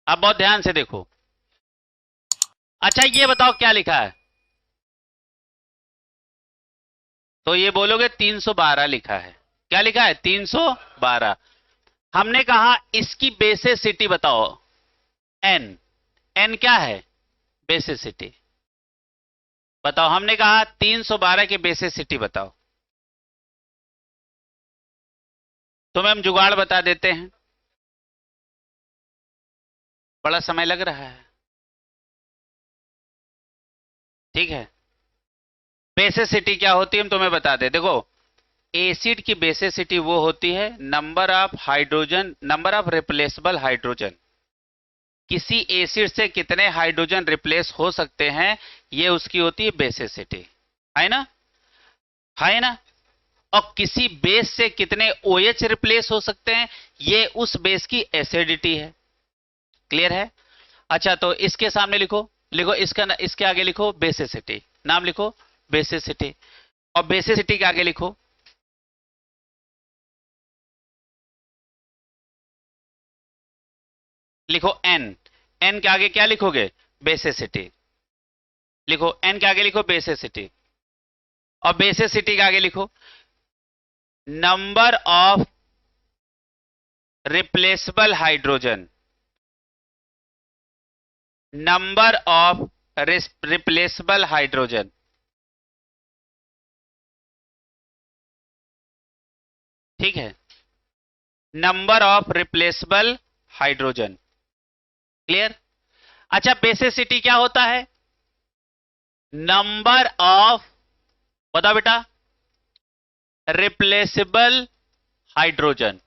अब बहुत ध्यान से देखो। अच्छा ये बताओ क्या लिखा है, तो ये बोलोगे 312 लिखा है। क्या लिखा है? 312। हमने कहा इसकी बेसिसिटी बताओ, एन। एन क्या है? बेसिसिटी बताओ। हमने कहा 312 की बेसिसिटी बताओ। तुम्हें हम जुगाड़ बता देते हैं, बड़ा समय लग रहा है। ठीक है, बेसिसिटी क्या होती है हम तुम्हें बता दे। देखो, एसिड की बेसिसिटी वो होती है number of hydrogen, number of replaceable hydrogen. किसी एसिड से कितने हाइड्रोजन रिप्लेस हो सकते हैं, ये उसकी होती है बेसिसिटी, है ना? है ना? और किसी बेस से कितने OH रिप्लेस हो सकते हैं, ये उस बेस की एसिडिटी है। क्लियर है? अच्छा तो इसके सामने लिखो, लिखो इसका इसके आगे लिखो बेसिसिटी, नाम लिखो बेसिसिटी। और बेसिसिटी के आगे लिखो, लिखो एन। एन के आगे क्या लिखोगे? बेसिसिटी। लिखो एन के आगे लिखो बेसिसिटी। और बेसिसिटी के आगे लिखो number of replaceable hydrogen. Number of replaceable hydrogen. ठीक है, number of replaceable hydrogen. Clear? अच्छा बेसिसिटी क्या होता है? नंबर ऑफ, बताओ बेटा, रिप्लेसेबल हाइड्रोजन,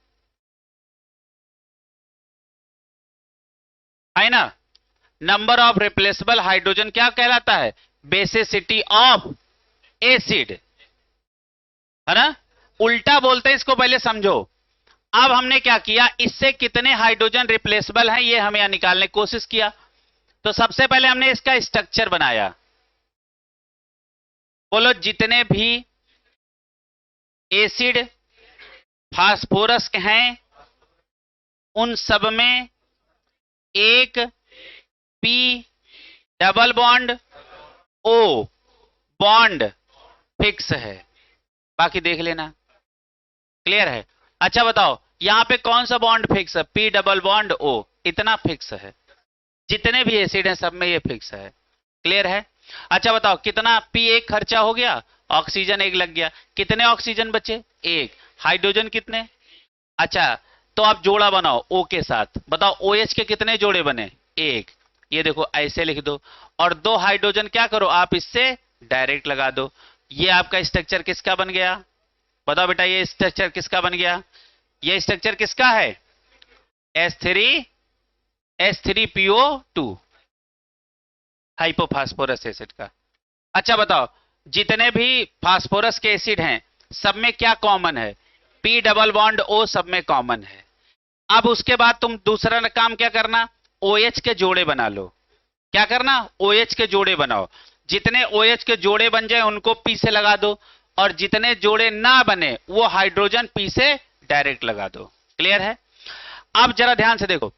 है ना? नंबर ऑफ रिप्लेसेबल हाइड्रोजन क्या कहलाता है? बेसिसिटी ऑफ एसिड, है ना? उल्टा बोलते हैं इसको, पहले समझो। अब हमने क्या किया, इससे कितने हाइड्रोजन रिप्लेसेबल हैं ये हम यहां निकालने की कोशिश किया। तो सबसे पहले हमने इसका स्ट्रक्चर बनाया। बोलो जितने भी एसिड फास्फोरस हैं उन सब में एक P double bond O bond fix है, बाकी देख लेना। क्लियर है? अच्छा बताओ यहां पे कौन सा बॉन्ड फिक्स है? पी डबल बॉन्ड ओ, इतना फिक्स है। जितने भी एसिड हैं सब में ये फिक्स है। क्लियर है? अच्छा बताओ कितना पी एक खर्चा हो गया, ऑक्सीजन एक लग गया, कितने ऑक्सीजन बचे? एक। हाइड्रोजन कितने? अच्छा तो आप जोड़ा बनाओ ओ के साथ, बताओ OH के कितने जोड़े बने? एक। ये देखो ऐसे लिख दो। और दो हाइड्रोजन क्या करो आप इससे डायरेक्ट लगा दो। ये आपका स्ट्रक्चर किसका बन गया? बताओ बेटा ये स्ट्रक्चर किसका बन गया? ये स्ट्रक्चर किसका है? H3PO2, हाइपोफास्फोरस एसिड का। अच्छा बताओ जितने भी फास्फोरस के एसिड हैं सब में क्या कॉमन है? पी डबल बॉन्ड ओ सब में कॉमन है। अब उसके बाद तुम दूसरा काम क्या करना, OH के जोड़े बना लो। क्या करना? OH के जोड़े बनाओ। जितने OH के जोड़े बन जाए उनको P से लगा दो, और जितने जोड़े ना बने वो हाइड्रोजन P से डायरेक्ट लगा दो। क्लियर है? अब जरा ध्यान से देखो,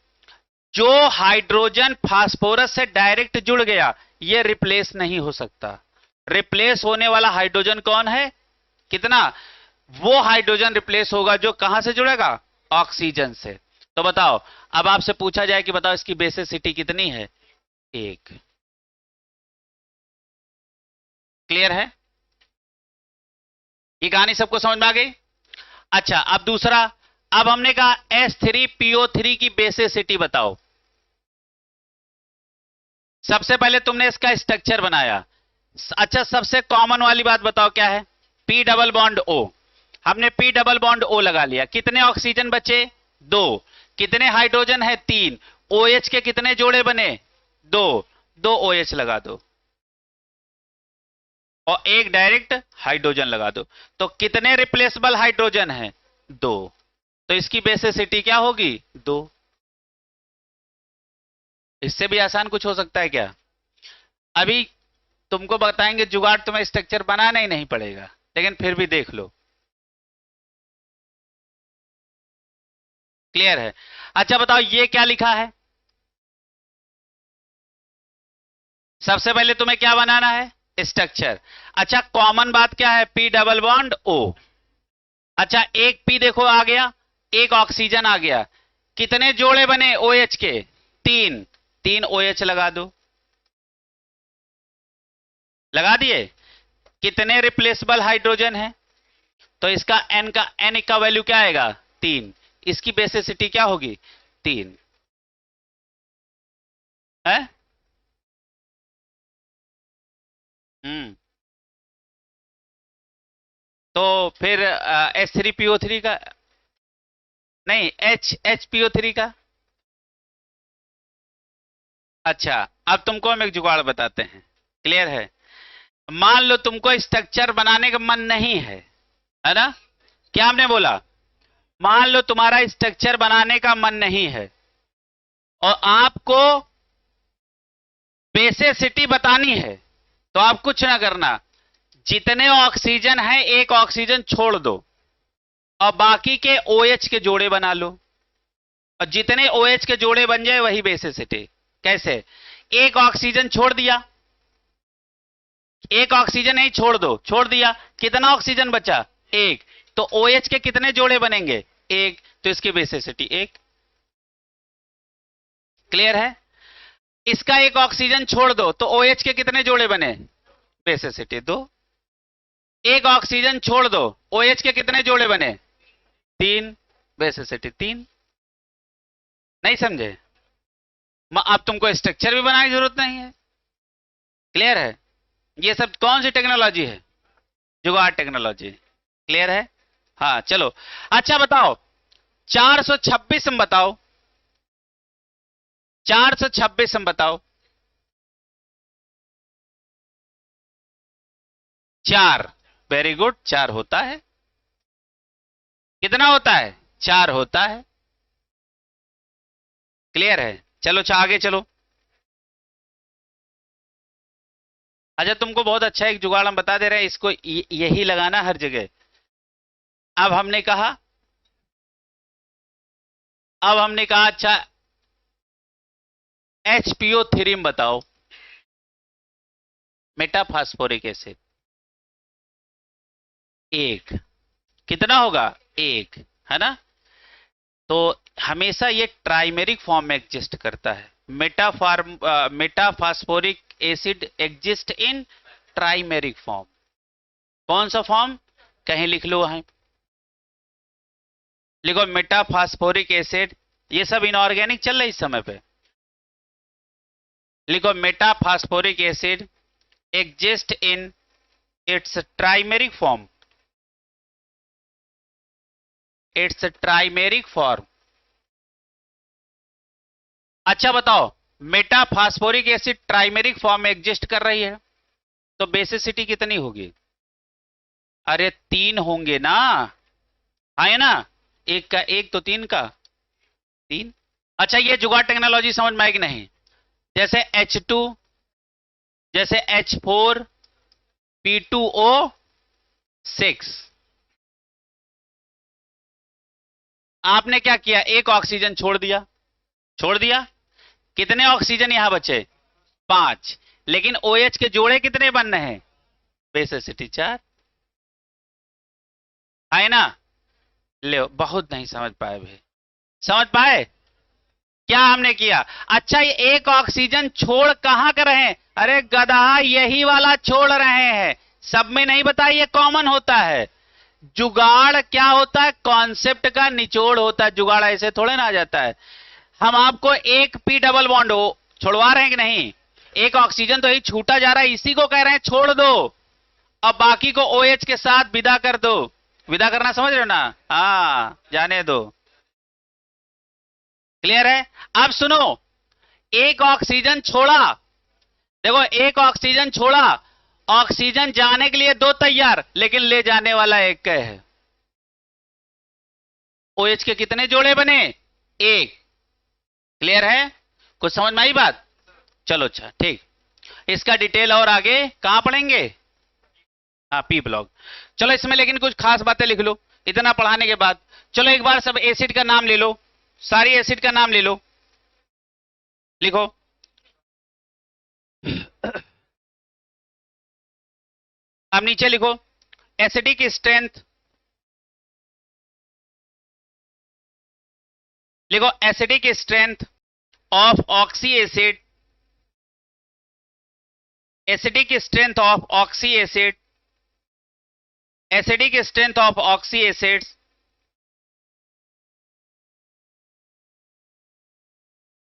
जो हाइड्रोजन फास्फोरस से डायरेक्ट जुड़ गया ये रिप्लेस नहीं हो सकता। रिप्लेस होने वाला हाइड्रोजन कौन है? कितना? वो हाइड्रोजन रिप्लेस होगा जो कहां से जुड़ेगा? ऑक्सीजन से। तो बताओ, अब आपसे पूछा जाए कि बताओ इसकी बेसिसिटी कितनी है? एक। क्लियर है? ये कहानी सबको समझ में आ गई? अच्छा अब दूसरा, अब हमने कहा H3PO3 की बेसिसिटी बताओ। सबसे पहले तुमने इसका स्ट्रक्चर बनाया। अच्छा सबसे कॉमन वाली बात बताओ क्या है? P double bond O. हमने पी डबल बॉन्ड ओ लगा लिया, कितने ऑक्सीजन बचे? दो। कितने हाइड्रोजन है? तीन। OH के कितने जोड़े बने? दो। दो OH लगा दो और एक डायरेक्ट हाइड्रोजन लगा दो। तो कितने रिप्लेसेबल हाइड्रोजन है? दो। तो इसकी बेसिसिटी क्या होगी? दो। इससे भी आसान कुछ हो सकता है क्या? अभी तुमको बताएंगे जुगाड़, तुम्हें स्ट्रक्चर बनाना ही नहीं पड़ेगा, लेकिन फिर भी देख लो। क्लियर है? अच्छा बताओ ये क्या लिखा है? सबसे पहले तुम्हें क्या बनाना है? स्ट्रक्चर। अच्छा, कॉमन बात क्या है? P double bond O. अच्छा, एक पी देखो आ गया, एक ऑक्सीजन आ गया, कितने जोड़े बने OH के? 3। 3 OH लगा दो, लगा दिए। कितने रिप्लेसेबल हाइड्रोजन है? तो इसका N का वैल्यू क्या आएगा? 3। इसकी बेसिसिटी क्या होगी? 3 है। हम्म। तो फिर H3PO3 का, नहीं HPO3 का। अच्छा, अब तुमको हम एक जुगाड़ बताते हैं, क्लियर है? मान लो तुमको स्ट्रक्चर बनाने का मन नहीं है ना? क्या हमने बोला? मान लो तुम्हारा स्ट्रक्चर बनाने का मन नहीं है और आपको बेसिसिटी बतानी है, तो आप कुछ ना करना, जितने ऑक्सीजन है एक ऑक्सीजन छोड़ दो और बाकी के OH के जोड़े बना लो, और जितने OH के जोड़े बन जाए वही बेसिसिटी। कैसे? एक ऑक्सीजन छोड़ दिया, एक ऑक्सीजन नहीं, छोड़ दो, छोड़ दिया, कितना ऑक्सीजन बचा? एक। तो OH के कितने जोड़े बनेंगे? एक। तो इसकी बेसिसिटी 1। क्लियर है? इसका एक ऑक्सीजन छोड़ दो तो OH के कितने जोड़े बने? बेसिसिटी 2। एक ऑक्सीजन छोड़ दो, OH के कितने जोड़े बने? 3। बेसिसिटी 3। नहीं समझे? अब तुमको स्ट्रक्चर भी बनाने की जरूरत नहीं है। क्लियर है? ये सब कौन सी टेक्नोलॉजी है? जुगाड़ टेक्नोलॉजी। क्लियर है? हाँ चलो। अच्छा बताओ, 426 में बताओ, 426 में बताओ। 4। वेरी गुड, 4 होता है। कितना होता है? 4 होता है। क्लियर है? चलो आगे चलो। अच्छा, तुमको बहुत अच्छा एक जुगाड़ हम बता दे रहे हैं, इसको यही लगाना हर जगह। अब हमने कहा, अच्छा HPO3 में बताओ, मेटाफास्फोरिक एसिड। 1। कितना होगा? 1, है ना? तो हमेशा ये ट्राइमेरिक फॉर्म में एग्जिस्ट करता है। Metaphosphoric acid exist in trimeric form. कौन सा फॉर्म? कहीं लिख लो, है लिखो मेटाफास्फोरिक एसिड। ये सब इनऑर्गेनिक चल रहा है इस समय पे। लिखो metaphosphoric acid exist in its trimeric form, its trimeric form. अच्छा बताओ, मेटाफास्फोरिक एसिड ट्राइमेरिक फॉर्म में एग्जिस्ट कर रही है तो बेसिसिटी कितनी होगी? अरे 3 होंगे ना, है ना? एक का एक तो 3 का 3। अच्छा, ये जुगाड़ टेक्नोलॉजी समझ में आएगी नहीं? जैसे H2, जैसे H4P2O6। आपने क्या किया? एक ऑक्सीजन छोड़ दिया, छोड़ दिया, कितने ऑक्सीजन यहां बचे? 5। लेकिन OH के जोड़े कितने बन रहे हैं? बेसिसिटी 4, है ना? ले, बहुत नहीं समझ पाए भाई। समझ पाए क्या हमने किया? अच्छा, ये एक ऑक्सीजन छोड़ कहां कर रहे हैं? अरे गधा, यही वाला छोड़ रहे हैं। सब में नहीं बताइए, कॉमन होता है। जुगाड़ क्या होता है? कॉन्सेप्ट का निचोड़ होता है। जुगाड़ ऐसे थोड़े ना आ जाता है। हम आपको एक पी डबल बॉन्ड हो छोड़वा रहे हैं कि नहीं? एक ऑक्सीजन तो ही छूटा जा रहा है, इसी को कह रहे हैं छोड़ दो, और बाकी को OH के साथ विदा कर दो। विदा करना समझ रहे हो ना? हाँ, जाने दो। क्लियर है? अब सुनो, एक ऑक्सीजन छोड़ा, देखो एक ऑक्सीजन छोड़ा, ऑक्सीजन जाने के लिए 2 तैयार, लेकिन ले जाने वाला एक है। OH के कितने जोड़े बने? 1। क्लियर है? कुछ समझ में आई बात? चलो अच्छा, ठीक। इसका डिटेल और आगे कहां पढ़ेंगे? हाँ, पी ब्लॉक। चलो इसमें लेकिन कुछ खास बातें लिख लो इतना पढ़ाने के बाद। चलो एक बार सब एसिड का नाम ले लो, सारी एसिड का नाम ले लो। लिखो, अब नीचे लिखो एसिडिक स्ट्रेंथ, लिखो acidic strength of oxy acid, acidic strength of oxy acid, acidic strength of oxy acids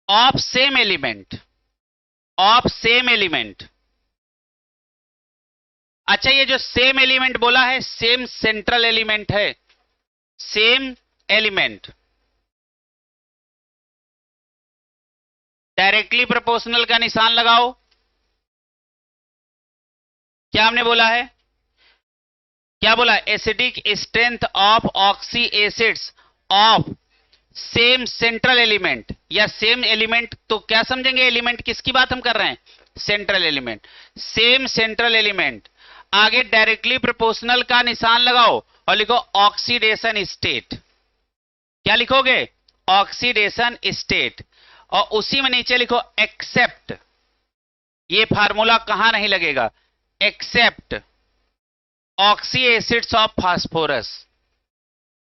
of same element, of same element. अच्छा, ये जो सेम एलिमेंट बोला है, सेम सेंट्रल एलिमेंट है, सेम एलिमेंट, डायरेक्टली प्रोपोर्शनल का निशान लगाओ। क्या हमने बोला है, क्या बोला, acidic strength of oxy acids of same central element, या सेम एलिमेंट, तो क्या समझेंगे एलिमेंट किसकी बात हम कर रहे हैं, central element, same central element. आगे डायरेक्टली प्रोपोर्शनल का निशान लगाओ और लिखो ऑक्सीडेशन स्टेट। क्या लिखोगे, ऑक्सीडेशन स्टेट, और उसी में नीचे लिखो एक्सेप्ट। ये फार्मूला कहां नहीं लगेगा, except oxy acids of phosphorus,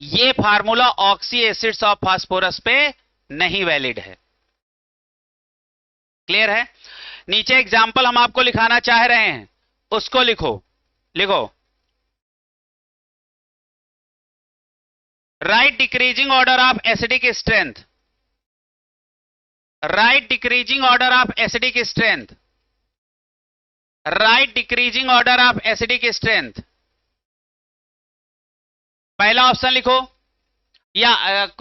ये formula oxy acids of phosphorus पे नहीं वैलिड है। क्लियर है। नीचे एग्जाम्पल हम आपको लिखाना चाह रहे हैं, उसको लिखो, लिखो right decreasing order of acidic strength, right decreasing order of acidic strength, right decreasing order of acidic strength. पहला ऑप्शन लिखो, या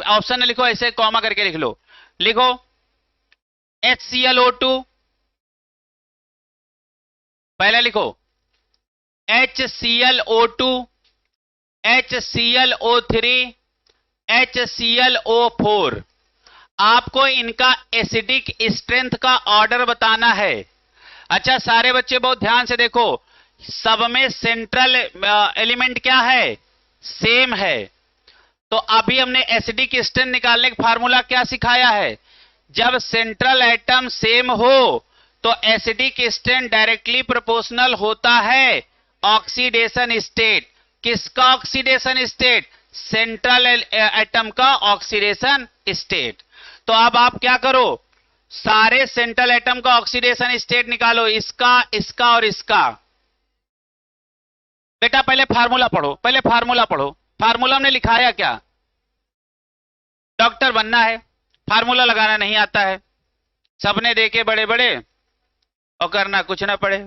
ऑप्शन न लिखो, ऐसे कॉमा करके लिख लो, लिखो HClO2, पहला लिखो HClO2, HClO3, HClO4। आपको इनका एसिडिक स्ट्रेंथ का ऑर्डर बताना है। अच्छा सारे बच्चे बहुत ध्यान से देखो, सब में सेंट्रल एलिमेंट क्या है, सेम है। तो अभी हमने एसिडिक स्ट्रेंथ निकालने का फार्मूला क्या सिखाया है, जब सेंट्रल एटम सेम हो तो एसिडिक स्ट्रेंथ डायरेक्टली प्रोपोर्शनल होता है ऑक्सीडेशन स्टेट। किसका ऑक्सीडेशन स्टेट, सेंट्रल एटम का ऑक्सीडेशन स्टेट। तो अब आप क्या करो, सारे सेंट्रल एटम का ऑक्सीडेशन स्टेट निकालो, इसका, इसका और इसका। बेटा पहले फार्मूला पढ़ो, पहले फार्मूला पढ़ो। फार्मूला हमने लिखाया क्या, डॉक्टर बनना है, फार्मूला लगाना नहीं आता है, सबने देखे बड़े बड़े और करना कुछ ना पड़े।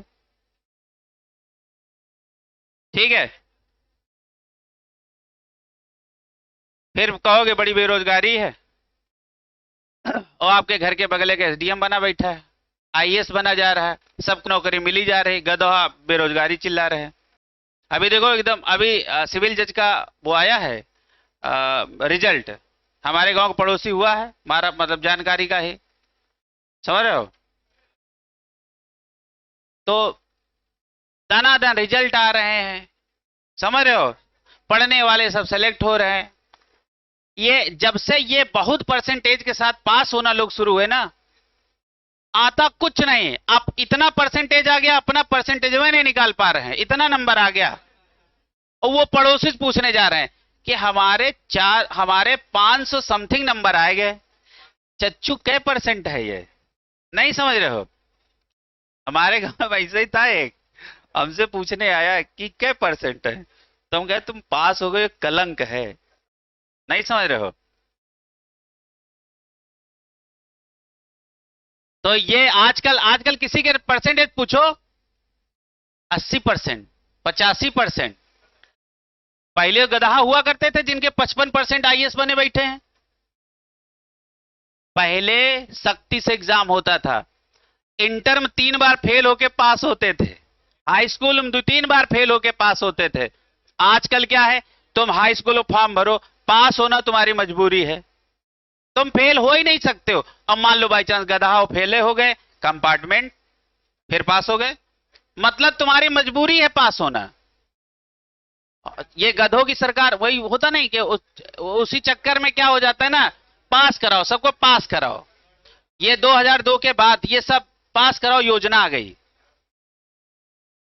ठीक है, फिर कहोगे बड़ी बेरोजगारी है, और आपके घर के बगल के SDM बना बैठा है, IAS बना जा रहा है, सबको नौकरी मिली जा रही, गधा बेरोजगारी चिल्ला रहे हैं। अभी देखो एकदम, अभी सिविल जज का वो आया है रिजल्ट, हमारे गांव का पड़ोसी हुआ है, हमारा मतलब जानकारी का है, समझ रहे हो। तो दानादान रिजल्ट आ रहे हैं, समझ रहे हो, पढ़ने वाले सब सेलेक्ट हो रहे हैं। ये जब से ये बहुत परसेंटेज के साथ पास होना लोग शुरू हुए ना, आता कुछ नहीं, अब इतना परसेंटेज आ गया, अपना परसेंटेज में नहीं निकाल पा रहे हैं, इतना नंबर आ गया, और वो पड़ोसी से पूछने जा रहे हैं कि हमारे 500 समथिंग नंबर आए गए, चच्चू कै परसेंट है, ये नहीं समझ रहे हो। हमारे गांव में ऐसे ही था, एक हमसे पूछने आया कि कै परसेंट है, तो हम कहे तुम पास हो गए, कलंक है, नहीं समझ रहे हो। तो ये आजकल किसी के परसेंटेज पूछो 80%, 85%। पहले गधा हुआ करते थे जिनके 55% IAS बने बैठे हैं। पहले सख्ती से एग्जाम होता था, इंटर में 3 बार फेल होके पास होते थे, हाई स्कूल में 2-3 बार फेल होके पास होते थे। आजकल क्या है, तुम हाई स्कूल में फॉर्म भरो, पास होना तुम्हारी मजबूरी है, तुम फेल हो ही नहीं सकते हो। अब मान लो बाई चांस गधा हो, फेले हो गए कंपार्टमेंट, फिर पास हो गए, मतलब तुम्हारी मजबूरी है पास होना। ये गधों की सरकार, वही होता नहीं कि उसी चक्कर में क्या हो जाता है ना, पास कराओ, सबको पास कराओ। ये 2002 के बाद ये सब पास कराओ योजना आ गई।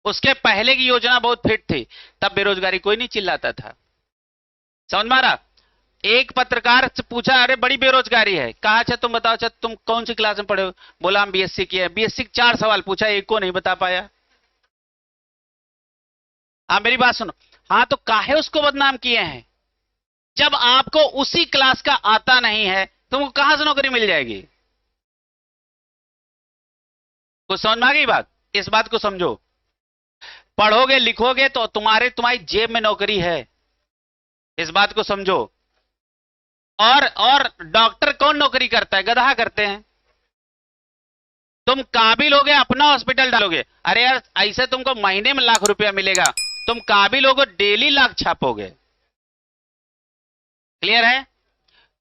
उसके पहले की योजना बहुत फिट थी, तब बेरोजगारी कोई नहीं चिल्लाता था। समझ में आ रहा? एक पत्रकार से पूछा, अरे बड़ी बेरोजगारी है, कहा अच्छा तुम बताओ, अच्छा तुम कौन सी क्लास में पढ़े हो? बोला हम बीएससी किए। बीएससी 4 सवाल पूछा, एक को नहीं बता पाया। हाँ मेरी बात सुनो, हाँ तो काहे उसको बदनाम किए हैं? जब आपको उसी क्लास का आता नहीं है, तुमको कहां से नौकरी मिल जाएगी? कुछ समझ में आ गई बात? इस बात को समझो। पढ़ोगे लिखोगे तो तुम्हारी जेब में नौकरी है, इस बात को समझो। और डॉक्टर कौन नौकरी करता है? गधा करते हैं। तुम काबिल होगे अपना हॉस्पिटल डालोगे, अरे यार ऐसे तुमको महीने में लाख रुपया मिलेगा, तुम काबिल होगे डेली लाख छापोगे। क्लियर है?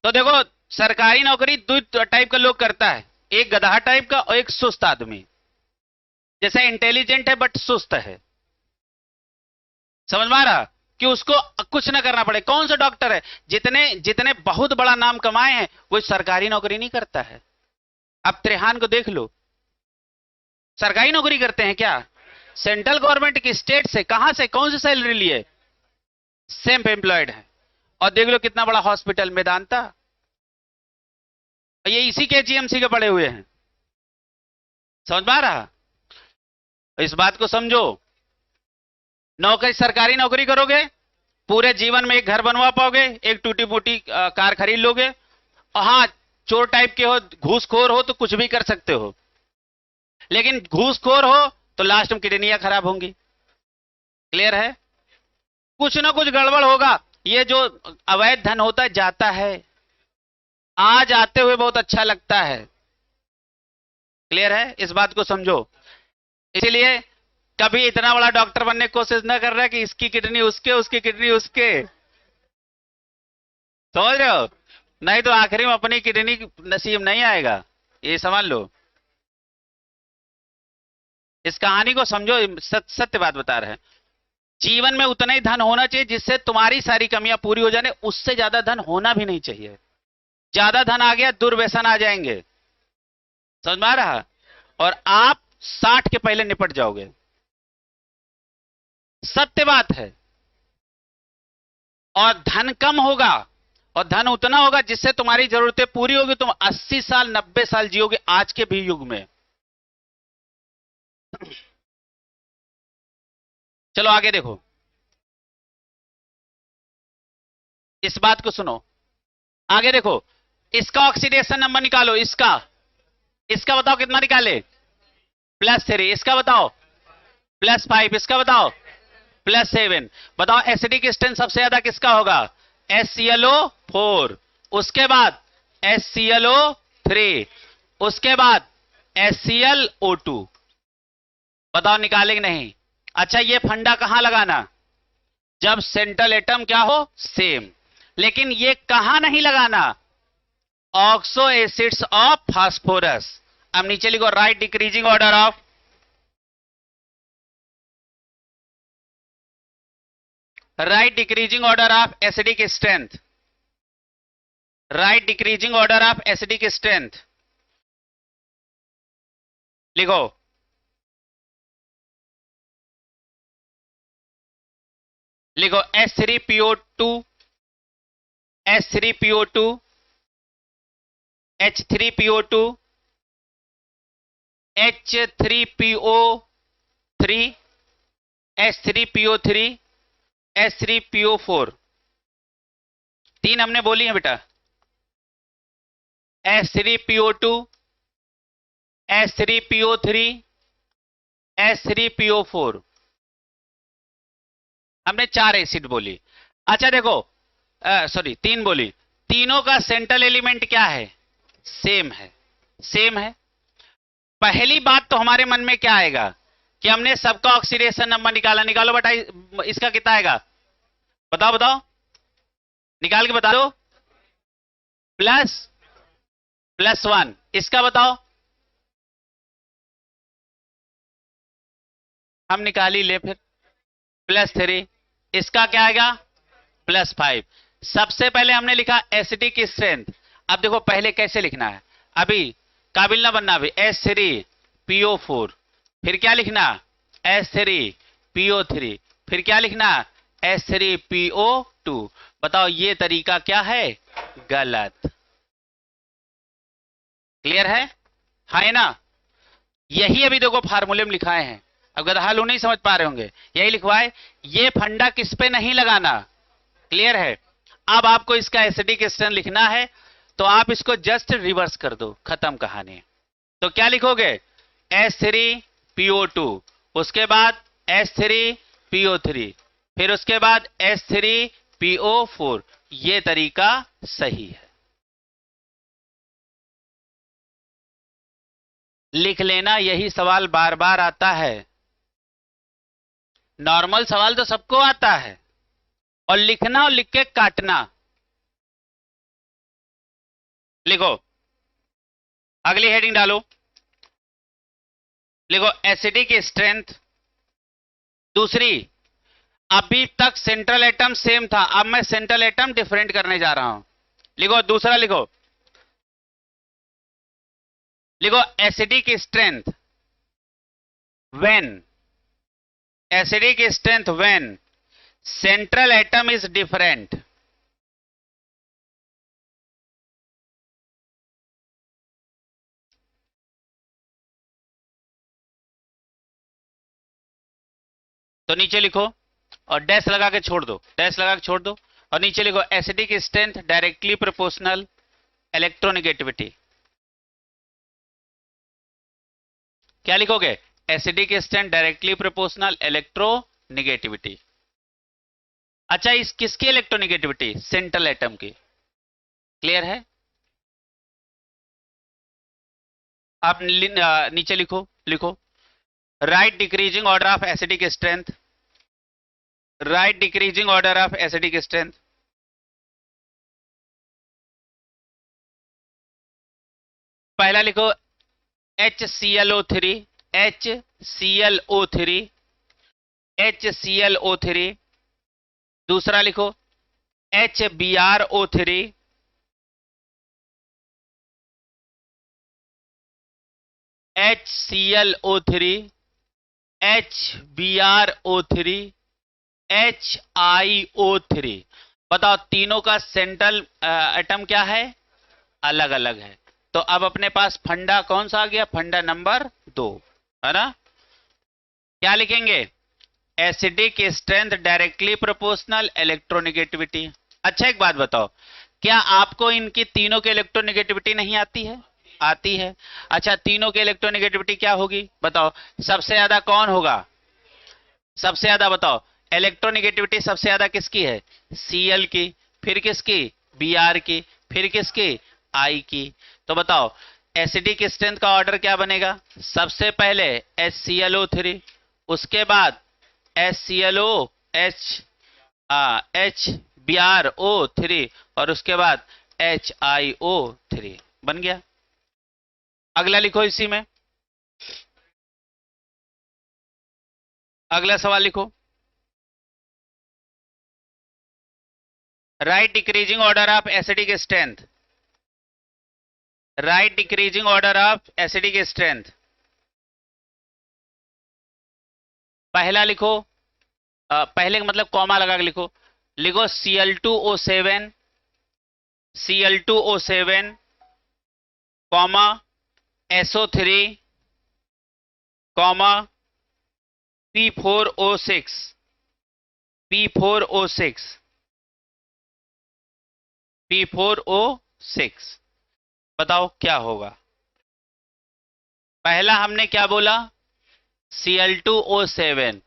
तो देखो, सरकारी नौकरी दो टाइप का लोग करता है, एक गधा टाइप का और एक सुस्त आदमी। जैसे इंटेलिजेंट है बट सुस्त है। समझ में आ रहा? कि उसको कुछ ना करना पड़े। कौन सा डॉक्टर है जितने जितने बहुत बड़ा नाम कमाए हैं, वो सरकारी नौकरी नहीं करता है। अब त्रेहान को देख लो, सरकारी नौकरी करते हैं क्या? सेंट्रल गवर्नमेंट की, स्टेट से, कहां से, कौन सी सैलरी लिए? सेम एम्प्लॉयड है। और देख लो कितना बड़ा हॉस्पिटल मेदांता, ये इसी के जीएमसी के पड़े हुए हैं। समझ में आ रहा? इस बात को समझो। नौकरी, सरकारी नौकरी करोगे, पूरे जीवन में एक घर बनवा पाओगे, एक टूटी फूटी कार खरीद लोगे, और हाँ चोर टाइप के हो, घूसखोर हो तो कुछ भी कर सकते हो, लेकिन घूसखोर हो तो लास्ट में किडनियां खराब होंगी। क्लियर है? कुछ ना कुछ गड़बड़ होगा। ये जो अवैध धन होता है जाता है, आज आते हुए बहुत अच्छा लगता है। क्लियर है? इस बात को समझो। इसीलिए कभी इतना बड़ा डॉक्टर बनने की कोशिश न कर रहा है कि इसकी किडनी उसके, उसकी किडनी उसके। समझ रहे हो? नहीं तो आखिरी में अपनी किडनी नसीब नहीं आएगा, ये समझ लो। इस कहानी को समझो, सत्य बात बता रहे हैं। जीवन में उतना ही धन होना चाहिए जिससे तुम्हारी सारी कमियां पूरी हो जाने, उससे ज्यादा धन होना भी नहीं चाहिए। ज्यादा धन आ गया दुर्व्यसन आ जाएंगे। समझ में आ रहा? और आप 60 के पहले निपट जाओगे। सत्य बात है। और धन कम होगा, और धन उतना होगा जिससे तुम्हारी जरूरतें पूरी होगी। तुम 80 साल 90 साल जियोगे आज के भी युग में। चलो आगे देखो, इस बात को सुनो। आगे देखो, इसका ऑक्सीडेशन नंबर निकालो। इसका इसका बताओ कितना निकाले? +3। इसका बताओ +5। इसका बताओ +7। बताओ एसिडिक स्ट्रेंथ सबसे ज्यादा किसका होगा? HClO4, उसके बाद HClO3, उसके बाद HClO2। बताओ निकाले कि नहीं? अच्छा ये फंडा कहां लगाना? जब सेंट्रल एटम क्या हो? सेम। लेकिन ये कहां नहीं लगाना? Oxo acids of phosphorus. अब नीचे लिखो, right decreasing order of, right decreasing order of acidic strength, right decreasing order of acidic strength लिखो। लिखो H3PO2, H3PO2, H3PO2, H3PO3, H3PO3, H3PO4। 3 हमने बोली है बेटा, H3PO2, H3PO3, H3PO4। हमने 4 एसिड बोली। अच्छा देखो, सॉरी 3 बोली। तीनों का सेंट्रल एलिमेंट क्या है? सेम है। सेम है। पहली बात तो हमारे मन में क्या आएगा कि हमने सबका ऑक्सीडेशन नंबर निकाला। निकालो बेटा, इसका कितना आएगा? बताओ बताओ, निकाल के बता दो। +1। इसका बताओ, हम निकाल ही ले फिर। +3। इसका क्या आएगा? +5। सबसे पहले हमने लिखा एसिडिक स्ट्रेंथ। अब देखो पहले कैसे लिखना है, अभी काबिल ना बनना। अभी H3 PO4, फिर क्या लिखना H3PO3, फिर क्या लिखना H3PO2। बताओ ये तरीका क्या है? गलत। क्लियर है ना? यही अभी देखो फार्मूले में लिखाए हैं। अब गधा लोग नहीं समझ पा रहे होंगे, यही लिखवाए। ये फंडा किस पे नहीं लगाना। क्लियर है? अब आपको इसका एसिडिक स्ट्रेंथ लिखना है, तो आप इसको जस्ट रिवर्स कर दो, खत्म कहानी। तो क्या लिखोगे H3PO2, उसके बाद H3PO3, फिर उसके बाद H3PO4। ये तरीका सही है। लिख लेना, यही सवाल बार बार आता है। नॉर्मल सवाल तो सबको आता है, और लिखना और लिख के काटना। लिखो, अगली हेडिंग डालो, लिखो एसिडिक स्ट्रेंथ। दूसरी, अभी तक सेंट्रल एटम सेम था, अब मैं सेंट्रल एटम डिफरेंट करने जा रहा हूं। लिखो दूसरा, लिखो acidic strength when, acidic strength when central atom is different. तो नीचे लिखो और डैश लगा के छोड़ दो, डैश लगा के छोड़ दो, और नीचे लिखो acidic strength directly proportional electronegativity. क्या लिखोगे? Acidic strength directly proportional electronegativity. अच्छा, इस किसकी इलेक्ट्रोनेगेटिविटी? सेंट्रल एटम की। क्लियर है? आप नीचे लिखो, right decreasing order of acidic strength, right decreasing order of acidic strength. पहला लिखो HClO3, HClO3, HClO3। दूसरा लिखो HBrO3, HClO3, HBrO3, HiO3। बताओ तीनों का सेंट्रल एटम क्या है? अलग अलग है। तो अब अपने पास फंडा कौन सा आ गया? फंडा नंबर 2, है ना? क्या लिखेंगे? Acidic strength directly proportional electronegativity. अच्छा एक बात बताओ, क्या आपको इनकी तीनों की इलेक्ट्रोनेगेटिविटी नहीं आती है? आती है। अच्छा, तीनों की इलेक्ट्रोनेगेटिविटी क्या होगी बताओ? सबसे ज्यादा कौन होगा? सबसे ज्यादा बताओ, इलेक्ट्रोनेगेटिविटी सबसे ज्यादा किसकी है? Cl की, फिर किसकी? Br की, फिर किसकी? I की। तो बताओ एसिडिक स्ट्रेंथ का ऑर्डर क्या बनेगा? सबसे पहले HClO3, उसके बाद HClO HBrO3, और उसके बाद HiO3। बन गया। अगला लिखो इसी में, अगला सवाल लिखो, right decreasing order of acidic strength, right decreasing order of acidic strength. पहला लिखो, पहले का मतलब कॉमा लगा के लिखो, Cl2O7, Cl2O7, comma SO3, comma P4O6, P4O6, P4O6। बताओ क्या होगा? पहला हमने क्या बोला? Cl2O7,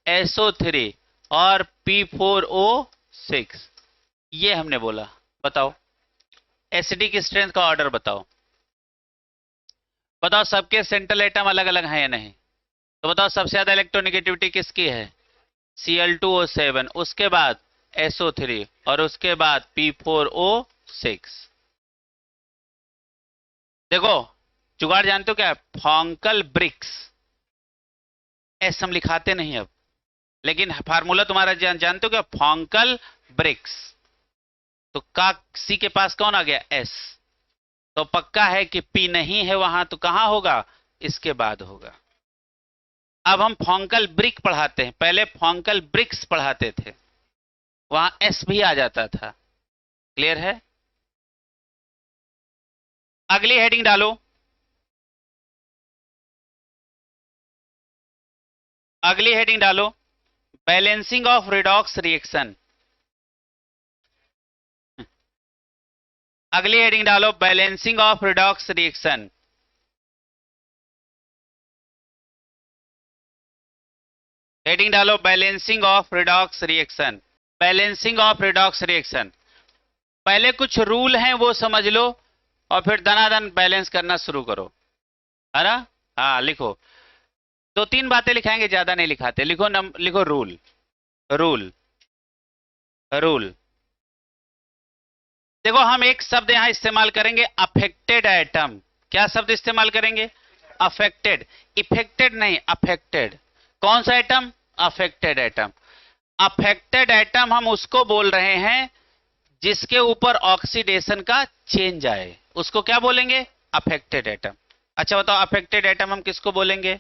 SO3 और P4O6, ये हमने बोला। बताओ एसिडिक स्ट्रेंथ का ऑर्डर बताओ। बताओ सबके सेंट्रल एटम अलग अलग हैं या नहीं? तो बताओ सबसे ज्यादा इलेक्ट्रोनेगेटिविटी किसकी है? Cl2O7, उसके बाद SO3, और उसके बाद P4O6। देखो जुगाड़ जानते हो क्या? फॉन्कल ब्रिक्स। एस हम लिखाते नहीं अब, लेकिन फार्मूला तुम्हारा जानते हो क्या? फॉन्कल ब्रिक्स। तो का C के पास कौन आ गया? S। तो पक्का है कि P नहीं है वहां, तो कहां होगा? इसके बाद होगा। अब हम फॉन्कल ब्रिक पढ़ाते हैं, पहले फॉन्कल ब्रिक्स पढ़ाते थे, वहां एस भी आ जाता था। क्लियर है? अगली हेडिंग डालो। अगली हेडिंग डालो, बैलेंसिंग ऑफ रिडॉक्स रिएक्शन। अगली हेडिंग डालो, balancing of redox reaction. Heading डालो, balancing of redox reaction. Balancing of redox reaction, पहले कुछ रूल हैं वो समझ लो और फिर दनादन बैलेंस करना शुरू करो, है ना? हाँ लिखो, 2-3 बातें लिखाएंगे, ज्यादा नहीं लिखाते। लिखो लिखो रूल। रूल रूल देखो, हम एक शब्द यहां इस्तेमाल करेंगे, अफेक्टेड एटम। क्या शब्द इस्तेमाल करेंगे? अफेक्टेड। इफेक्टेड नहीं, अफेक्टेड। कौन सा atom? Affected atom. Affected atom हम उसको बोल रहे हैं जिसके ऊपर ऑक्सीडेशन का चेंज आए, उसको क्या बोलेंगे? Affected atom. अच्छा बताओ, अफेक्टेड एटम हम किसको बोलेंगे?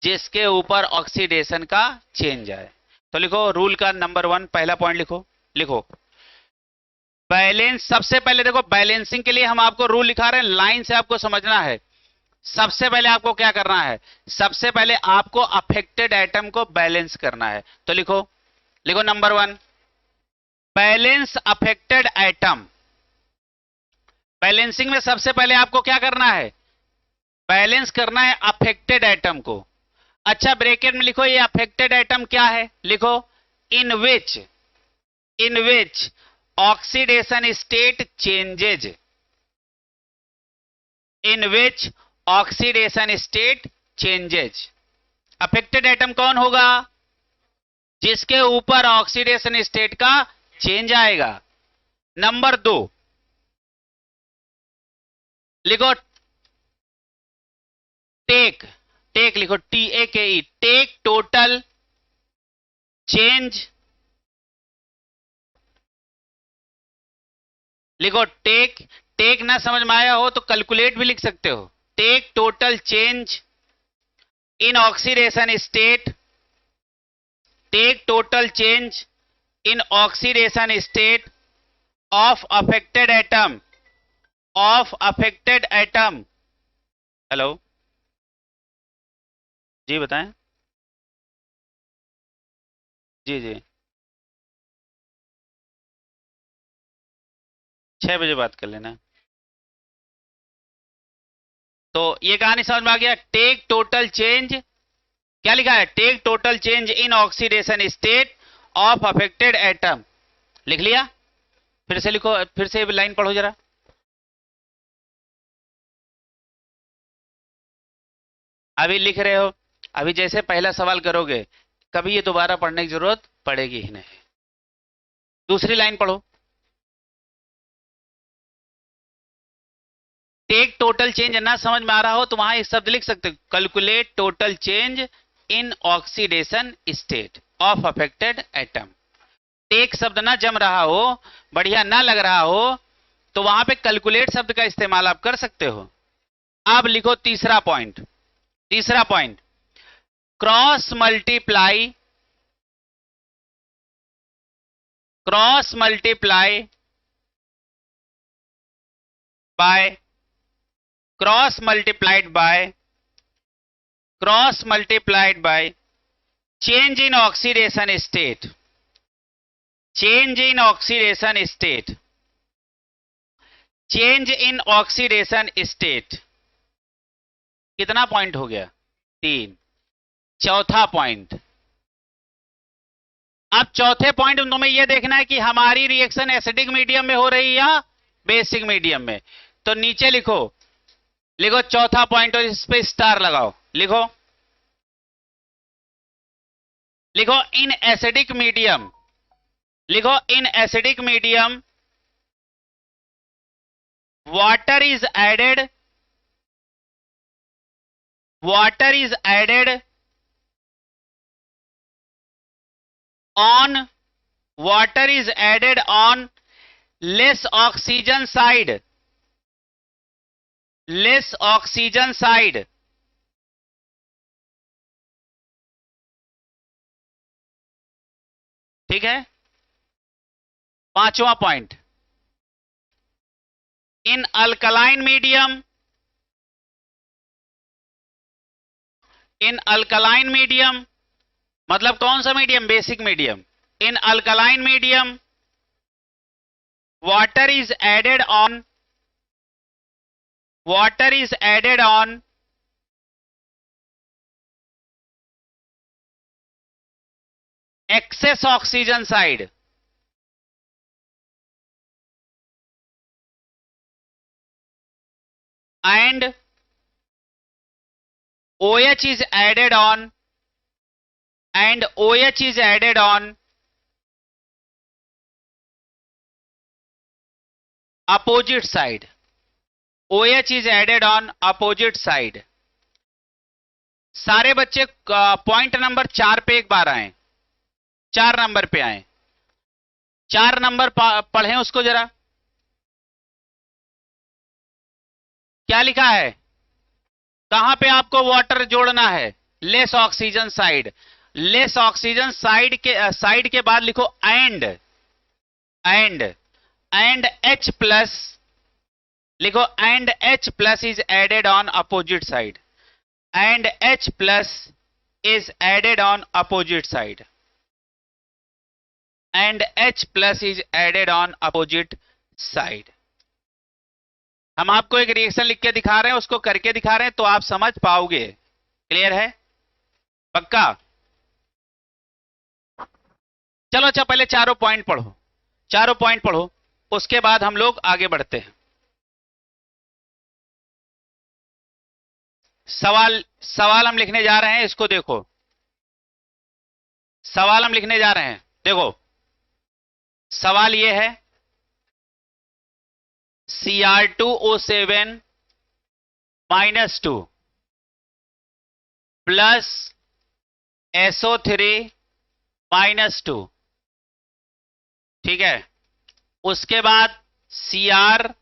जिसके ऊपर ऑक्सीडेशन का चेंज आए। तो लिखो रूल का नंबर 1, पहला पॉइंट लिखो। लिखो बैलेंस। सबसे पहले देखो, बैलेंसिंग के लिए हम आपको रूल लिखा रहे हैं, लाइन से आपको समझना है। सबसे पहले आपको क्या करना है? सबसे पहले आपको अफेक्टेड एटम को बैलेंस करना है। तो लिखो, लिखो number 1, balance affected atom. Balancing में सबसे पहले आपको क्या करना है? बैलेंस करना है अफेक्टेड एटम को। अच्छा ब्रैकेट में लिखो, ये अफेक्टेड एटम क्या है? लिखो, in which oxidation state changes. In which oxidation state changes. Affected atom कौन होगा? जिसके ऊपर ऑक्सीडेशन स्टेट का चेंज आएगा। नंबर 2 लिखो, टेक। टेक लिखो, TAKE, टेक टोटल चेंज। लिखो टेक। टेक ना समझ में आया हो तो कैलकुलेट भी लिख सकते हो। Take total change in oxidation state. Take total change in oxidation state of affected atom. Of affected atom. Hello ji बताएं। जी जी, 6 बजे बात कर लेना। तो ये कहानी समझ में आ गया। टेक टोटल चेंज, क्या लिखा है? Take total change in oxidation state of affected atom. लिख लिया? फिर से लिखो, फिर से लाइन पढ़ो जरा। अभी लिख रहे हो, अभी जैसे पहला सवाल करोगे कभी ये दोबारा पढ़ने की जरूरत पड़ेगी ही नहीं। दूसरी लाइन पढ़ो, टेक टोटल चेंज ना समझ में आ रहा हो तो वहां एक शब्द लिख सकते हो, calculate total change in oxidation state of affected atom. Take शब्द ना जम रहा हो, बढ़िया ना लग रहा हो, तो वहां पे कैलकुलेट शब्द का इस्तेमाल आप कर सकते हो। अब लिखो तीसरा पॉइंट। तीसरा point, cross multiply. Cross multiply by, cross multiplied by change in oxidation state. Change in oxidation state. Change in oxidation state. कितना पॉइंट हो गया? 3। चौथा पॉइंट, अब चौथे पॉइंट में तुम्हें यह देखना है कि हमारी रिएक्शन एसिडिक मीडियम में हो रही है या बेसिक मीडियम में। तो नीचे लिखो, लिखो चौथा पॉइंट और इस पे स्टार लगाओ। लिखो, लिखो इन एसिडिक मीडियम। लिखो in acidic medium water is added. Water is added on, water is added on less oxygen side, less oxygen side, ठीक है। पांचवा point, in alkaline medium, in alkaline medium मतलब कौन सा medium? Basic medium. In alkaline medium water is added on excess oxygen side, and OH is added on opposite side. OH is added on opposite side. सारे बच्चे point number 4 पे एक बार आए, 4 number पे आए, 4 नंबर पढ़ें उसको जरा। क्या लिखा है? कहां पे आपको वाटर जोड़ना है? Less oxygen side. Less oxygen side के बाद लिखो एंड H प्लस, लिखो and H plus is added on opposite side, and H plus is added on opposite side, and H plus is added on opposite side. हम आपको एक reaction लिख के दिखा रहे हैं, उसको करके दिखा रहे हैं तो आप समझ पाओगे। क्लियर है? पक्का? चलो अच्छा पहले चारों पॉइंट पढ़ो, चारों पॉइंट पढ़ो, उसके बाद हम लोग आगे बढ़ते हैं। सवाल हम लिखने जा रहे हैं, इसको देखो। सवाल हम लिखने जा रहे हैं, देखो सवाल ये है, Cr2O7 -2 प्लस SO3 -2, ठीक है। उसके बाद Cr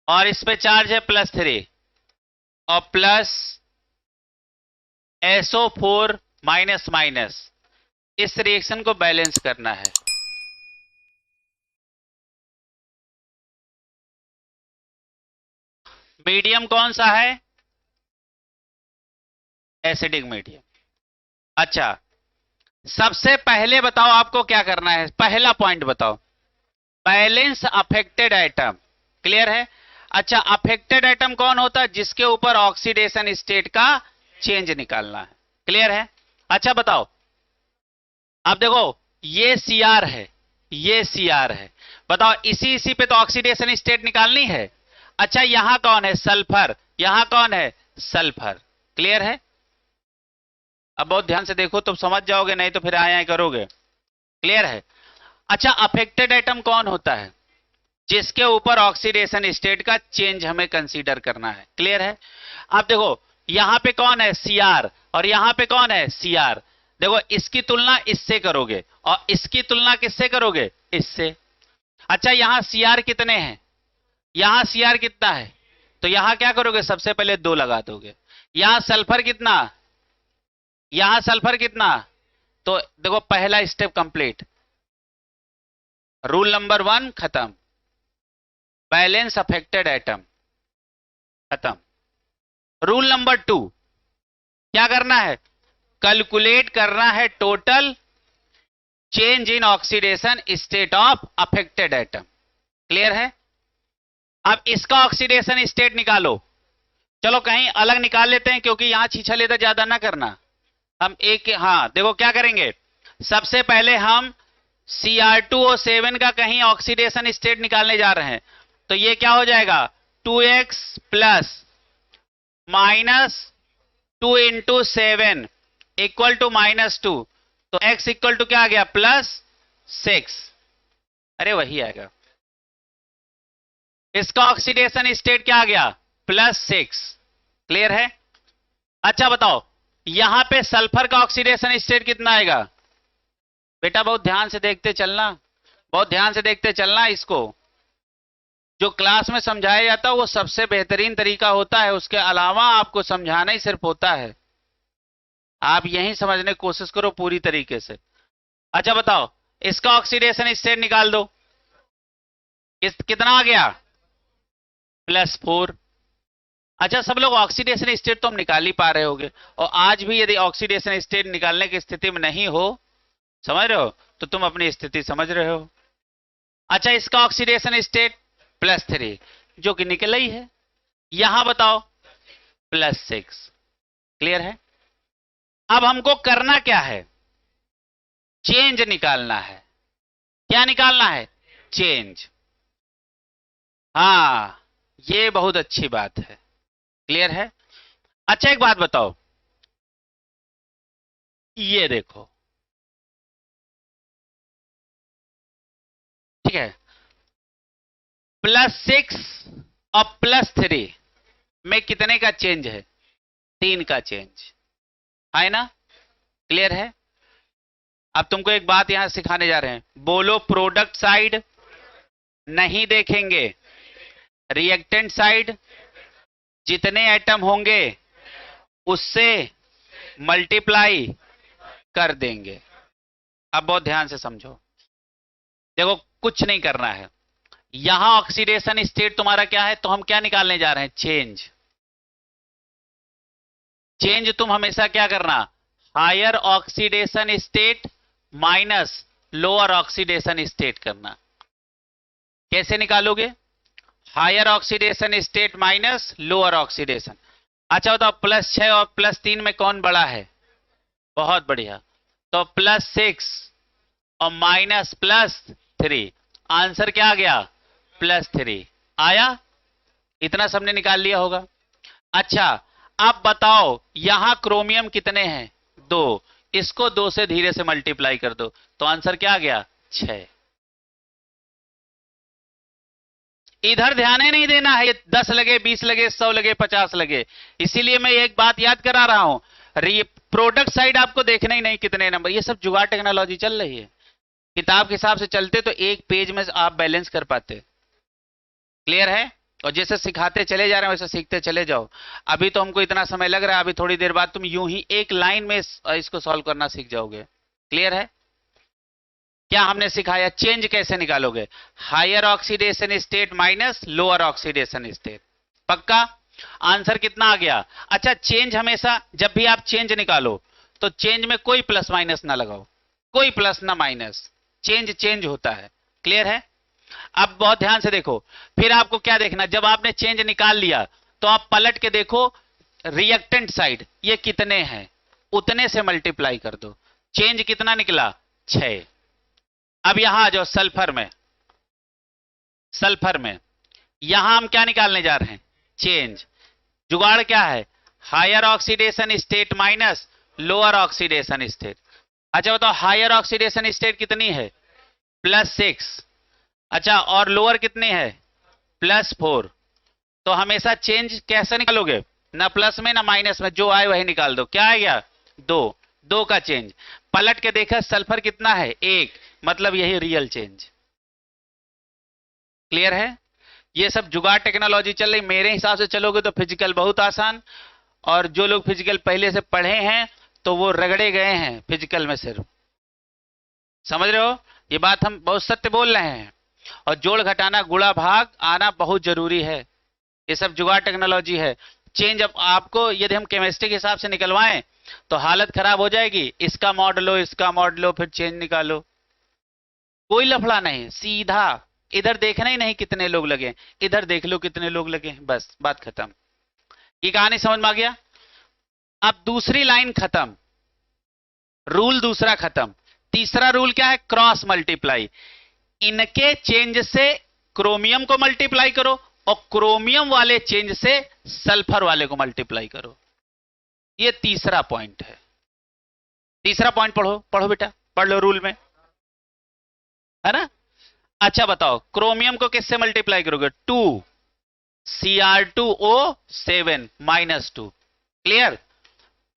और इस पे चार्ज है +3 और प्लस SO4 माइनस, इस रिएक्शन को बैलेंस करना है। मीडियम कौन सा है? Acidic medium. अच्छा सबसे पहले बताओ आपको क्या करना है, पहला पॉइंट बताओ, बैलेंस अफेक्टेड एटम। क्लियर है? अच्छा अफेक्टेड एटम कौन होता है? जिसके ऊपर ऑक्सीडेशन स्टेट का चेंज निकालना है। क्लियर है? अच्छा बताओ, अब देखो ये Cr है, ये Cr है, बताओ इसी पे तो ऑक्सीडेशन स्टेट निकालनी है। अच्छा यहां कौन है? सल्फर। यहां कौन है? सल्फर। क्लियर है? अब बहुत ध्यान से देखो तो समझ जाओगे, नहीं तो फिर आया करोगे। क्लियर है? अच्छा अफेक्टेड एटम कौन होता है? जिसके ऊपर ऑक्सीडेशन स्टेट का चेंज हमें कंसीडर करना है। क्लियर है? अब देखो यहां पे कौन है? Cr, और यहां पे कौन है? Cr। देखो इसकी तुलना इससे करोगे और इसकी तुलना किससे करोगे? इससे। अच्छा यहां Cr कितने हैं? यहां Cr कितना है? तो यहां क्या करोगे? सबसे पहले 2 लगा दोगे। यहां सल्फर कितना? यहां सल्फर कितना? तो देखो पहला स्टेप कंप्लीट, रूल नंबर 1 खत्म, बैलेंस अफेक्टेड एटम खत्म। रूल नंबर 2 क्या करना है? कैलकुलेट करना है total change in oxidation state of affected atom. Clear है? अब इसका ऑक्सीडेशन स्टेट निकालो। चलो कहीं अलग निकाल लेते हैं क्योंकि यहां छीछा लेता ज्यादा ना करना। हम एक, हाँ देखो क्या करेंगे, सबसे पहले हम Cr2O7 का कहीं ऑक्सीडेशन स्टेट निकालने जा रहे हैं। तो ये क्या हो जाएगा? 2x plus -2 into 7 equal to -2, तो x इक्वल टू क्या आ गया? +6। अरे वही आएगा, इसका ऑक्सीडेशन स्टेट क्या आ गया? +6। क्लियर है? अच्छा बताओ यहां पे सल्फर का ऑक्सीडेशन स्टेट कितना आएगा? बेटा बहुत ध्यान से देखते चलना, बहुत ध्यान से देखते चलना। इसको जो क्लास में समझाया जाता है वो सबसे बेहतरीन तरीका होता है, उसके अलावा आपको समझाना ही सिर्फ होता है। आप यही समझने की कोशिश करो पूरी तरीके से। अच्छा बताओ, इसका ऑक्सीडेशन स्टेट निकाल दो। कितना आ गया? +4। अच्छा, सब लोग ऑक्सीडेशन स्टेट तो हम निकाल ही पा रहे होगे, और आज भी यदि ऑक्सीडेशन स्टेट निकालने की स्थिति में नहीं हो, समझ रहे हो, तो तुम अपनी स्थिति समझ रहे हो। अच्छा, इसका ऑक्सीडेशन स्टेट +3, जो कि निकला ही है। यहां बताओ +6। क्लियर है? अब हमको करना क्या है? चेंज निकालना है। क्या निकालना है? चेंज। हाँ, ये बहुत अच्छी बात है। क्लियर है? अच्छा, एक बात बताओ, ये देखो, ठीक है, +6 और +3 में कितने का चेंज है? 3 का चेंज है ना? क्लियर है? अब तुमको एक बात यहां सिखाने जा रहे हैं, बोलो प्रोडक्ट साइड नहीं देखेंगे, रिएक्टेंट साइड जितने एटम होंगे उससे मल्टीप्लाई कर देंगे। अब बहुत ध्यान से समझो, देखो कुछ नहीं करना है, यहां ऑक्सीडेशन स्टेट तुम्हारा क्या है, तो हम क्या निकालने जा रहे हैं? चेंज। चेंज तुम हमेशा क्या करना? Higher oxidation state minus lower oxidation state करना। कैसे निकालोगे? Higher oxidation state minus lower oxidation. अच्छा बताओ, +6 और +3 में कौन बड़ा है? बहुत बढ़िया, तो +6 और -+3, आंसर क्या आ गया? +3 आया। इतना सबने निकाल लिया होगा। अच्छा, अब बताओ यहां क्रोमियम कितने हैं? 2, इसको 2 से धीरे से मल्टीप्लाई कर दो, तो आंसर क्या आ गया? 6। इधर ध्यान ही नहीं देना है, ये 10 लगे, 20 लगे, 100 लगे, 50 लगे। इसीलिए मैं एक बात याद करा रहा हूं, प्रोडक्ट साइड आपको देखना ही नहीं कितने नंबर, ये सब जुगाड़ टेक्नोलॉजी चल रही है। किताब के हिसाब से चलते तो एक पेज में आप बैलेंस कर पाते। क्लियर है? और जैसे सिखाते चले जा रहे हैं वैसे सीखते चले जाओ। अभी तो हमको इतना समय लग रहा है, अभी थोड़ी देर बाद तुम यूं ही एक लाइन में इसको सॉल्व करना सीख जाओगे। क्लियर है? क्या हमने सिखाया? चेंज कैसे निकालोगे? Higher oxidation state minus lower oxidation state. पक्का? आंसर कितना आ गया? अच्छा, चेंज हमेशा जब भी आप चेंज निकालो तो चेंज में कोई प्लस माइनस ना लगाओ, कोई प्लस ना माइनस, चेंज चेंज होता है। क्लियर है? अब बहुत ध्यान से देखो, फिर आपको क्या देखना, जब आपने चेंज निकाल लिया तो आप पलट के देखो रिएक्टेंट साइड ये कितने हैं, उतने से मल्टीप्लाई कर दो। चेंज कितना निकला? 6। अब यहां आ जाओ सल्फर में। सल्फर में यहां हम क्या निकालने जा रहे हैं? चेंज। जुगाड़ क्या है? Higher oxidation state minus lower oxidation state. अच्छा बताओ, हायर ऑक्सीडेशन स्टेट कितनी है? +6। अच्छा, और लोअर कितनी है? +4। तो हमेशा चेंज कैसे निकालोगे? ना प्लस में ना माइनस में, जो आए वही निकाल दो। क्या आ गया? 2। 2 का चेंज। पलट के देखा सल्फर कितना है? 1, मतलब यही रियल चेंज। क्लियर है? ये सब जुगाड़ टेक्नोलॉजी चल रही। मेरे हिसाब से चलोगे तो फिजिकल बहुत आसान, और जो लोग फिजिकल पहले से पढ़े हैं तो वो रगड़े गए हैं फिजिकल में सिर्फ। समझ रहे हो? ये बात हम बहुत सत्य बोल रहे हैं। और जोड़ घटाना गुणा भाग आना बहुत जरूरी है। ये सब जुगाड़ टेक्नोलॉजी है। चेंज अब आपको यदि हम केमिस्ट्री के हिसाब से निकलवाएं तो हालत खराब हो जाएगी। इसका मॉड लो, इसका मॉड लो, फिर चेंज निकालो, कोई लफड़ा नहीं, सीधा इधर देखना ही नहीं कितने लोग लगे, इधर देख लो कितने लोग लगे, बस बात खत्म। ये कहानी समझ में आ गया? अब दूसरी लाइन खत्म, रूल दूसरा खत्म। तीसरा रूल क्या है? Cross multiply. इनके चेंज से क्रोमियम को मल्टीप्लाई करो और क्रोमियम वाले चेंज से सल्फर वाले को मल्टीप्लाई करो। ये तीसरा पॉइंट है। तीसरा पॉइंट पढ़ो, पढ़ो बेटा, पढ़ लो रूल में, है ना? अच्छा बताओ, क्रोमियम को किससे मल्टीप्लाई करोगे? 2 Cr2O7 -2। क्लियर?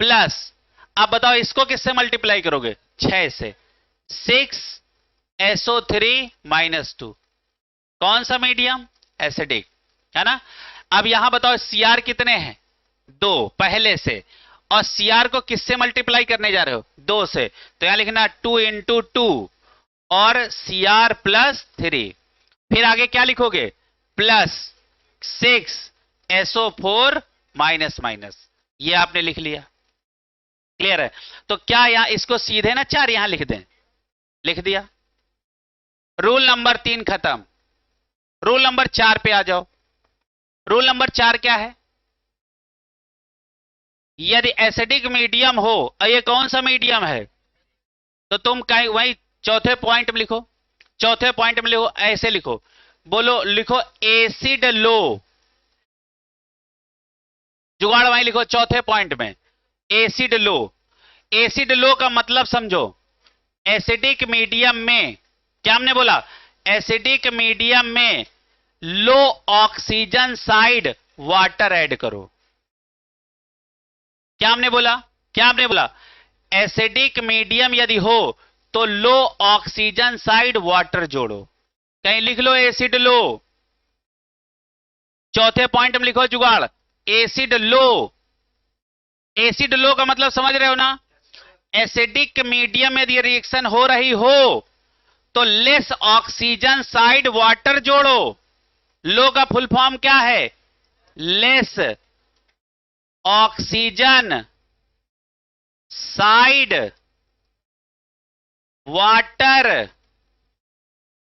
प्लस, अब बताओ इसको किससे मल्टीप्लाई करोगे? 6 से, 6SO3 -2। कौन सा मीडियम? एसिडिक, है ना? अब यहां बताओ Cr कितने हैं? 2 पहले से, और Cr को किससे मल्टीप्लाई करने जा रहे हो? 2 से। तो यहां लिखना 2 इंटू 2 और Cr प्लस 3। फिर आगे क्या लिखोगे? Plus 6 SO4 minus minus. ये आपने लिख लिया। क्लियर है? तो क्या यहां इसको सीधे ना 4 यहां लिख दें? लिख दिया। रूल नंबर 3 खत्म। रूल नंबर 4 पे आ जाओ। रूल नंबर 4 क्या है? यदि एसिडिक मीडियम हो, और ये कौन सा मीडियम है? तो तुम कहीं वही चौथे पॉइंट में लिखो। चौथे पॉइंट में लिखो, ऐसे लिखो, बोलो, लिखो एसिड लो। जुगाड़ वहीं लिखो चौथे पॉइंट में, एसिड लो। एसिड लो का मतलब समझो। एसिडिक मीडियम में क्या हमने बोला? एसिडिक मीडियम में लो ऑक्सीजन साइड वाटर ऐड करो। क्या हमने बोला? क्या हमने बोला? एसिडिक मीडियम यदि हो तो लो ऑक्सीजन साइड वाटर जोड़ो। कहीं लिख लो एसिड लो। चौथे पॉइंट में लिखो जुगाड़, एसिड लो। एसिड लो का मतलब समझ रहे हो ना? एसिडिक मीडियम में यदि रिएक्शन हो रही हो तो लेस ऑक्सीजन साइड वाटर जोड़ो। लो का फुल फॉर्म क्या है? लेस ऑक्सीजन साइड वाटर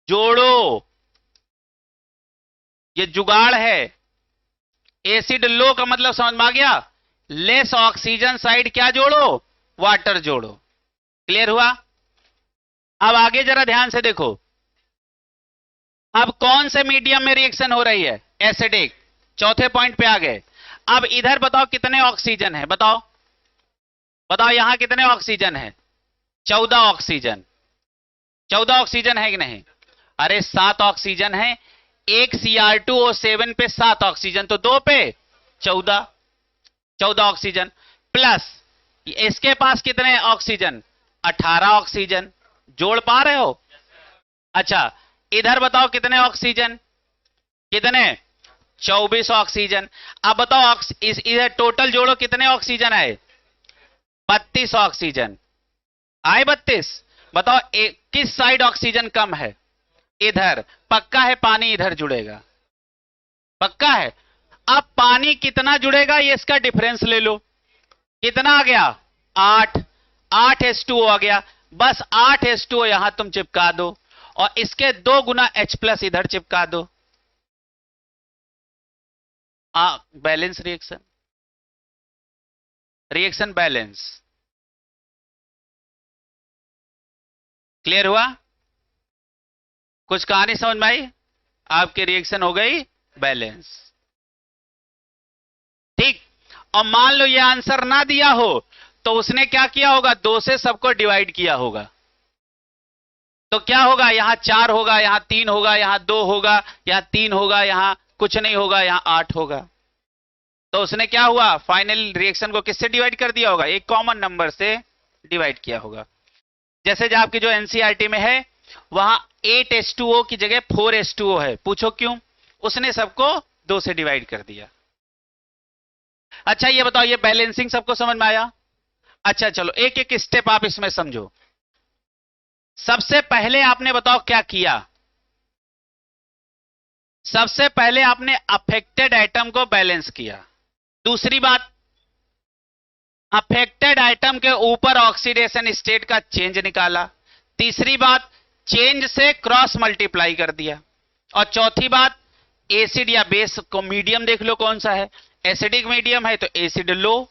जोड़ो। ये जुगाड़ है। एसिड लो का मतलब समझ में आ गया? लेस ऑक्सीजन साइड क्या जोड़ो? वाटर जोड़ो। क्लियर हुआ? अब आगे जरा ध्यान से देखो। अब कौन से मीडियम में रिएक्शन हो रही है? एसिडिक। चौथे पॉइंट पे आ गए। अब इधर बताओ कितने ऑक्सीजन है? बताओ, बताओ यहां कितने ऑक्सीजन है? 14 ऑक्सीजन। 14 ऑक्सीजन है कि नहीं? अरे 7 ऑक्सीजन है। एक Cr2O7 पे 7 ऑक्सीजन, तो 2 पे 14। 14 ऑक्सीजन प्लस इसके पास कितने ऑक्सीजन? 18 ऑक्सीजन। जोड़ पा रहे हो? अच्छा, इधर बताओ कितने ऑक्सीजन? कितने? 24 ऑक्सीजन। अब बताओ इधर टोटल जोड़ो, कितने ऑक्सीजन आए? 32 ऑक्सीजन आए। 32। बताओ किस साइड ऑक्सीजन कम है? इधर। पक्का है पानी इधर जुड़ेगा? पक्का है। अब पानी कितना जुड़ेगा ये इसका डिफरेंस ले लो। कितना आ गया? 8। 8 H2O आ गया। बस 8 H2O यहां तुम चिपका दो और इसके 2 गुना H+ इधर चिपका दो। Balance reaction. Reaction balance. Clear हुआ? कुछ कहानी समझ में आई? आपकी रिएक्शन हो गई बैलेंस। ठीक। और मान लो ये आंसर ना दिया हो तो उसने क्या किया होगा? 2 से सबको डिवाइड किया होगा। तो क्या होगा? यहां 4 होगा, यहां 3 होगा, यहां 2 होगा, यहां 3 होगा, यहां कुछ नहीं होगा, यहां 8 होगा। तो उसने क्या हुआ? फाइनल रिएक्शन को किससे डिवाइड कर दिया होगा? एक कॉमन नंबर से डिवाइड किया होगा। जैसे जो आपकी जो एनसीईआरटी में है वहां 8 H2O की जगह 4 H2O है। पूछो क्यों? उसने सबको 2 से डिवाइड कर दिया। अच्छा ये बताओ, ये बैलेंसिंग सबको समझ में आया? अच्छा चलो एक एक स्टेप आप इसमें समझो। सबसे पहले आपने बताओ क्या किया? सबसे पहले आपने अफेक्टेड आइटम को बैलेंस किया। दूसरी बात, अफेक्टेड आइटम के ऊपर ऑक्सीडेशन स्टेट का चेंज निकाला। तीसरी बात, चेंज से क्रॉस मल्टीप्लाई कर दिया। और चौथी बात, एसिड या बेस को मीडियम देख लो कौन सा है। एसिडिक मीडियम है तो एसिड लो,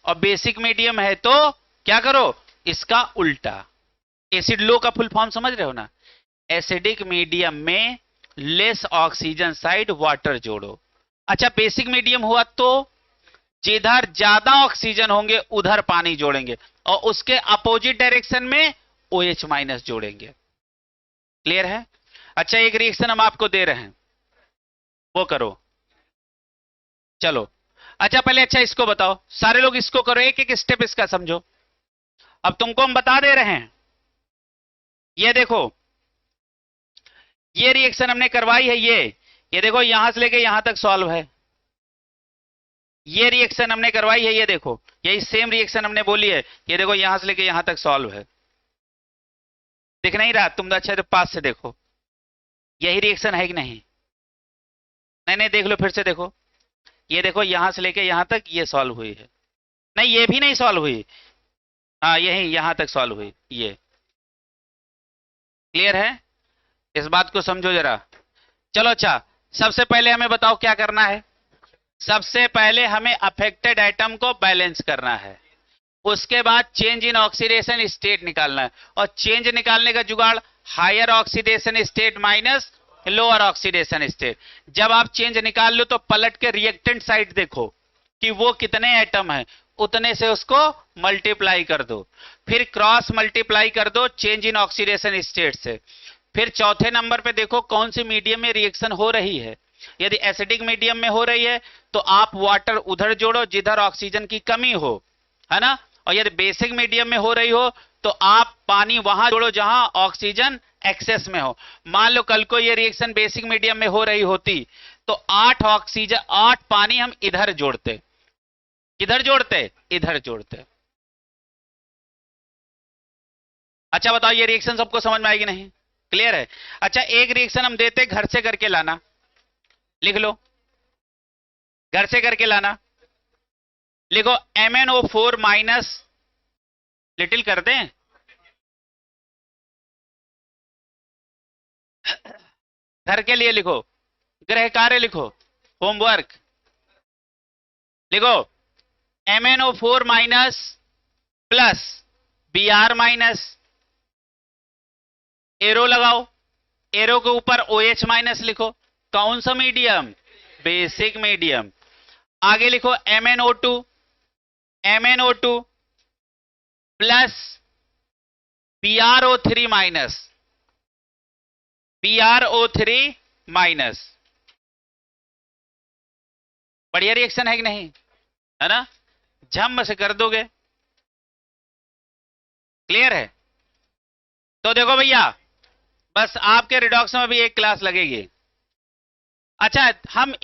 और बेसिक मीडियम है तो क्या करो? इसका उल्टा। एसिड लो का फुल फॉर्म समझ रहे हो ना? एसिडिक मीडियम में लेस ऑक्सीजन साइड वाटर जोड़ो। अच्छा बेसिक मीडियम हुआ तो जिधर ज्यादा ऑक्सीजन होंगे उधर पानी जोड़ेंगे और उसके अपोजिट डायरेक्शन में OH- जोड़ेंगे। क्लियर है? अच्छा एक रिएक्शन हम आपको दे रहे हैं, वो करो। चलो अच्छा पहले अच्छा इसको बताओ, सारे लोग इसको करो, एक एक स्टेप इसका समझो। अब तुमको हम बता दे रहे हैं, ये देखो ये रिएक्शन हमने करवाई है। ये देखो यहां से लेके यहां तक सॉल्व है। ये रिएक्शन हमने करवाई है, ये देखो यही सेम रिएक्शन हमने बोली है, ये देखो यहां से लेके यहां तक सॉल्व है। दिख नहीं रहा? तुम अच्छे से पास से देखो, यही रिएक्शन है कि नहीं? नहीं नहीं, देख लो फिर से देखो, ये देखो यहां से लेके यहां तक ये सॉल्व हुई है। नहीं, ये भी नहीं सॉल्व हुई। हाँ, यही यहां तक सॉल्व हुई। ये क्लियर है? इस बात को समझो जरा। चलो अच्छा, सबसे पहले हमें बताओ क्या करना है। सबसे पहले हमें अफेक्टेड एटम को बैलेंस करना है, उसके बाद चेंज इन ऑक्सीडेशन स्टेट निकालना है, और चेंज निकालने का जुगाड़ higher oxidation state minus lower oxidation state. जब आप चेंज निकाल लो तो पलट के रिएक्टेंट साइड देखो कि वो कितने एटम है, उतने से उसको मल्टीप्लाई कर दो, फिर क्रॉस मल्टीप्लाई कर दो चेंज इन ऑक्सीडेशन स्टेट से। फिर चौथे नंबर पे देखो कौन सी मीडियम में रिएक्शन हो रही है। यदि एसिडिक मीडियम में हो रही है तो आप वाटर उधर जोड़ो जिधर ऑक्सीजन की कमी हो, है ना। और यदि बेसिक मीडियम में हो रही हो तो आप पानी वहां जोड़ो जहां ऑक्सीजन एक्सेस में हो। मान लो कल को ये रिएक्शन बेसिक मीडियम में हो रही होती तो 8 ऑक्सीजन 8 पानी हम इधर जोड़ते। किधर जोड़ते? इधर जोड़ते। अच्छा बताओ, ये रिएक्शन सबको समझ में आएगी नहीं? क्लियर है? अच्छा, एक रिएक्शन हम देते घर से करके लाना, लिख लो, घर से करके लाना। लिखो MnO4 माइनस, लिटिल कर दें, घर के लिए लिखो, गृह कार्य लिखो, होमवर्क लिखो MnO4 minus plus Br minus, arrow लगाओ, एरो के ऊपर OH माइनस लिखो। कौन सा मीडियम? Basic medium. आगे लिखो MnO2 plus BrO3 minus, BrO3 minus. बढ़िया रिएक्शन है कि नहीं? है ना? झम से कर दोगे। क्लियर है? तो देखो भैया, बस आपके रिडॉक्स में भी एक क्लास लगेगी। अच्छा, हम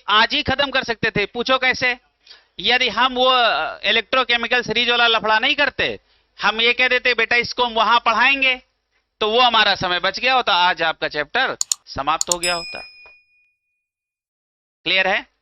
आज ही खत्म कर सकते थे, पूछो कैसे? यदि हम वो इलेक्ट्रोकेमिकल सीरीज वाला लफड़ा नहीं करते, हम ये कह देते बेटा इसको हम वहां पढ़ाएंगे, तो वो हमारा समय बच गया होता, आज आपका चैप्टर समाप्त हो गया होता। क्लियर है?